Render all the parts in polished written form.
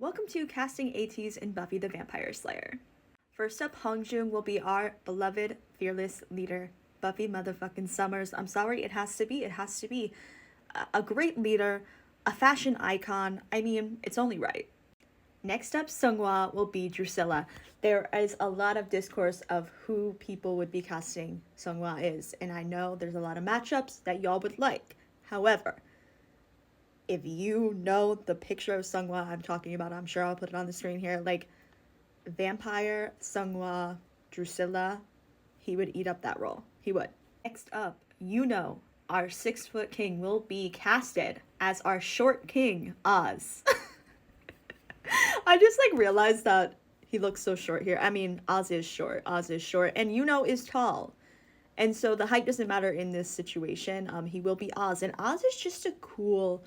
Welcome to Casting Ateez in Buffy the Vampire Slayer. First up, Hongjung will be our beloved, fearless leader, Buffy motherfucking Summers. I'm sorry, it has to be. A great leader, a fashion icon. I mean, it's only right. Next up, Seonghwa will be Drusilla. There is a lot of discourse of who people would be casting Seonghwa is, and I know there's a lot of matchups that y'all would like. However, if you know the picture of Seonghwa I'm talking about, I'm sure I'll put it on the screen here, like vampire Seonghwa Drusilla, he would eat up that role. He would. Next up, our 6-foot king will be casted as our short king, Oz. I just realized that he looks so short here. I mean, Oz is short, and is tall. And so the height doesn't matter in this situation. He will be Oz, and Oz is just a cool,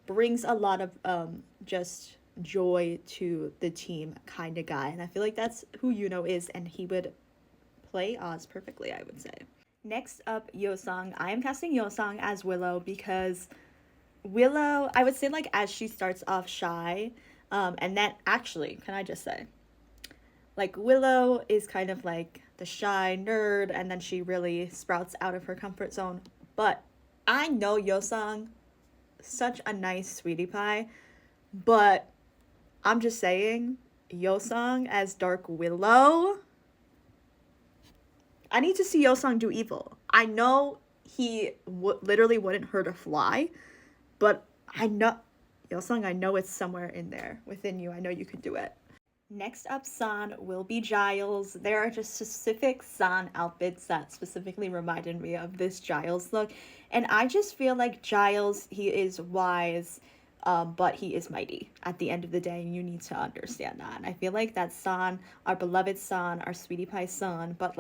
brings a lot of just joy to the team kind of guy. And I feel like that's who is, and he would play Oz perfectly, I would say. Next up, Yeosang. I am casting Yeosang as Willow because Willow, I would say as she starts off shy, and then actually, can I just say, Willow is kind of the shy nerd, and then she really sprouts out of her comfort zone. But I know Yeosang, such a nice sweetie pie, but I'm just saying, Yeosang as Dark Willow, I need to see Yeosang do evil. I know he literally wouldn't hurt a fly, but I know, Yeosang, I know it's somewhere in there within you. I know you could do it. Next up, San will be Giles. There are just specific San outfits that specifically reminded me of this Giles look. And I just feel like Giles, he is wise, but he is mighty. At the end of the day, you need to understand that. And I feel like that's San, our beloved San, our sweetie pie son, but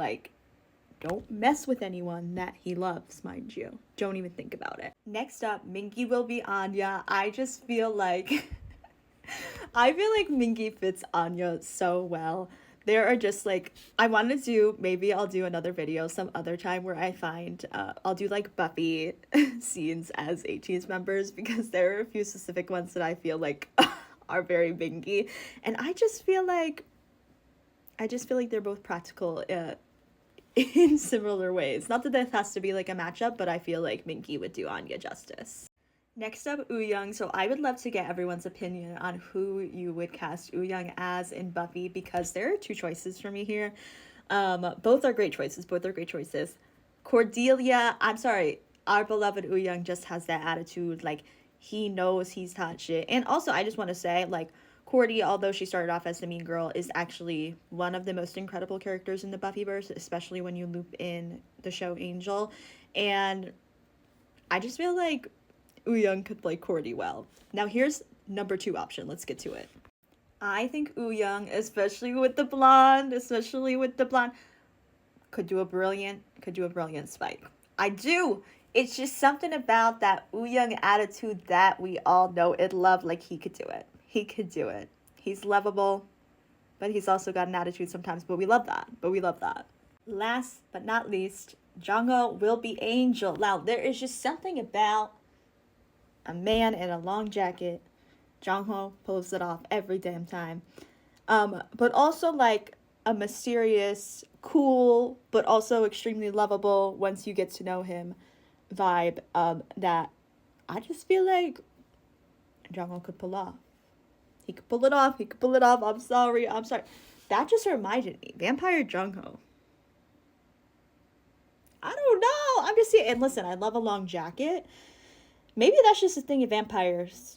don't mess with anyone that he loves, mind you. Don't even think about it. Next up, Mingi will be Anya. I just feel like Mingi fits Anya so well. There are just I want to do, maybe I'll do another video some other time where I find, I'll do Buffy scenes as Ateez members, because there are a few specific ones that I feel are very Mingi. And I just feel like they're both practical, in similar ways. Not that this has to be a matchup, but I feel like Mingi would do Anya justice. Next up, Wooyoung. So I would love to get everyone's opinion on who you would cast Wooyoung as in Buffy, because there are two choices for me here. Both are great choices. Cordelia, I'm sorry, our beloved Wooyoung just has that attitude. He knows he's hot shit. And also, I just want to say, Cordy, although she started off as the mean girl, is actually one of the most incredible characters in the Buffyverse, especially when you loop in the show Angel. And I just feel like Wooyoung could play Cordy well. Now here's number 2 option. Let's get to it. I think Wooyoung, especially with the blonde, could do a brilliant Spike. I do. It's just something about that Wooyoung attitude that we all know and love. He could do it. He's lovable, but he's also got an attitude sometimes, but we love that. Last but not least, Jongho will be Angel. Now, there is just something about a man in a long jacket. Jongho pulls it off every damn time. But also a mysterious, cool, but also extremely lovable once you get to know him vibe, that I just feel like Jongho could pull off. He could pull it off. I'm sorry. That just reminded me. Vampire Jongho. I don't know. I'm just saying. And listen, I love a long jacket. Maybe that's just a thing of vampires.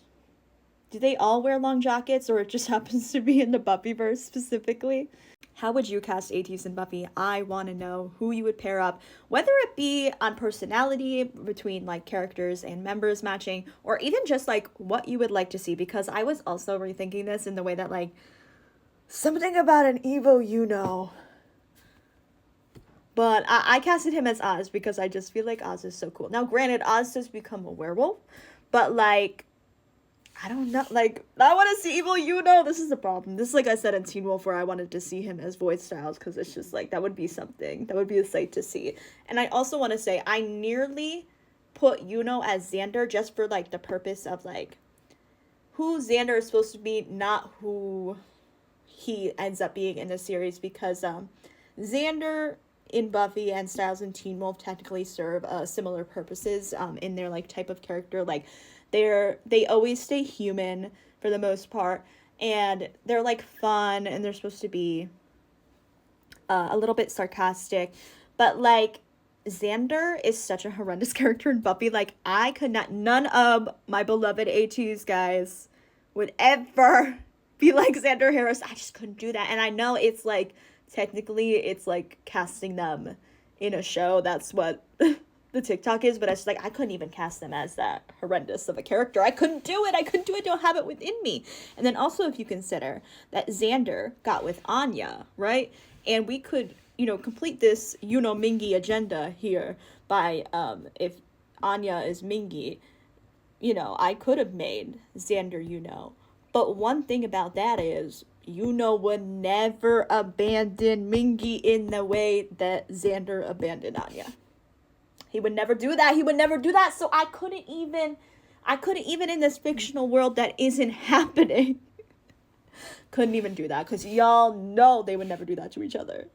Do they all wear long jackets, or it just happens to be in the Buffyverse specifically? How would you cast Ateez and Buffy? I want to know who you would pair up, whether it be on personality between characters and members matching, or even just what you would like to see, because I was also rethinking this in the way that something about an Evo, but I casted him as Oz because I just feel like Oz is so cool. Now granted, Oz does become a werewolf, but I don't know, I want to see Evil this is the problem. This is I said in Teen Wolf, where I wanted to see him as voice styles, because it's just that would be something. That would be a sight to see. And I also want to say, I nearly put as Xander just for the purpose of who Xander is supposed to be, not who he ends up being in the series, because Xander in Buffy and Styles in Teen Wolf technically serve similar purposes in their like type of character. Like they always stay human for the most part, and they're like fun, and they're supposed to be a little bit sarcastic, but like Xander is such a horrendous character in Buffy. Like, I could not, none of my beloved Ateez guys would ever be like Xander Harris. I just couldn't do that. And I know it's like, technically, it's like casting them in a show. That's what the TikTok is. But it's like, I couldn't even cast them as that horrendous of a character. I couldn't do it. I couldn't do it. Don't have it within me. And then also, if you consider that Xander got with Anya, right? And we could, complete this, Mingy agenda here by, if Anya is Mingy, I could have made Xander, But one thing about that is, would never abandon Mingy in the way that Xander abandoned Anya. He would never do that. He would never do that. So I couldn't even in this fictional world that isn't happening, couldn't even do that, because y'all know they would never do that to each other.